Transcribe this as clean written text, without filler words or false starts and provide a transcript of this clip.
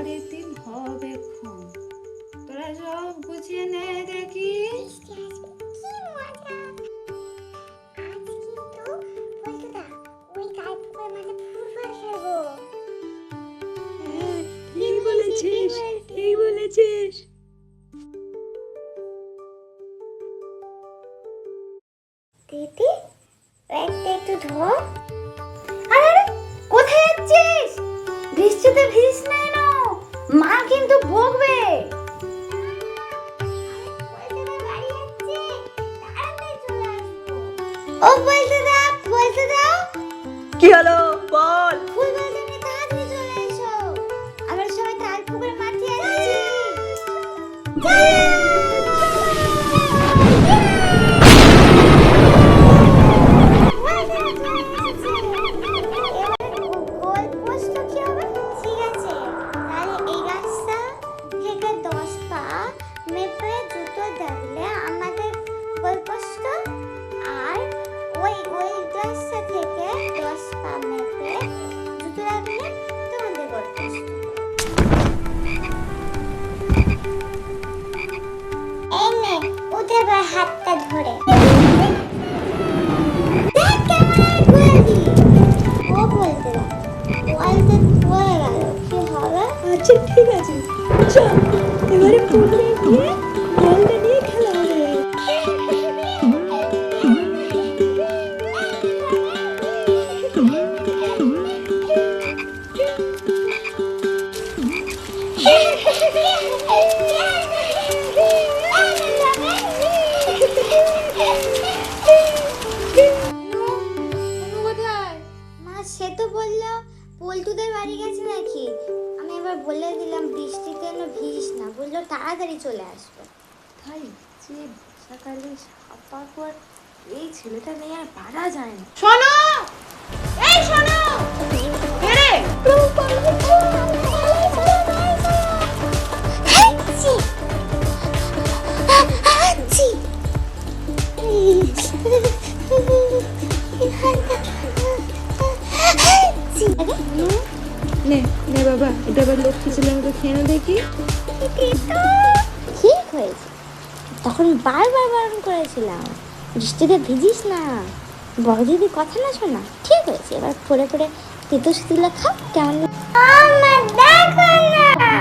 পরের দিন হবে ক্ষণ। তোরা সব গুছিয়ে নে দেখি। ঠিক বলেছিস, ঠিক বলেছিস। দিদি ব্যাগটা একটু ধো। আরে কোথায় যাচ্ছিস? বৃষ্টিতে ভিজিস না কেন? মা কিন্তু বকবে। ও বলতে দাও, বলতে দাও। কি হলো বল। ফুল বলতে নিয়ে তাড়াতাড়ি চলে এসো। আমরা সবাই তাল পুকুরে মাঠে যাচ্ছি। হাতটা ধরে ও বলতে দাও, বলতে পড়ে গেল কি হবে? আচ্ছা ঠিক আছে, চল এবারে পুকুরে গিয়ে বলটা নিয়ে খেলা হবে। মা সে তো বললো পল্টুদের বাড়ি গেছে নাকি। আমি এবার বলে দিলাম বৃষ্টিতে যেন ভিজিস না, বললো তাড়াতাড়ি চলে আসবে। তাই যে সকালে সাপার পর এই ছেলেটা নিয়ে আর পারা যায় না। শোনো, এই শোনো, কে রে? নে নে বাবা, এটা আবার লক্ষ্মী ছেলে আমাকে খেয়ে না দেখি। ঠিক হয়েছে, তখন বারবার বারণ করেছিলাম বৃষ্টিতে ভিজিস না, বড় দিদি কথা না শোনা। ঠিক হয়েছে, এবার পরে পরে তেতো সুতুলা খাও কেমন। আমার দেখো না।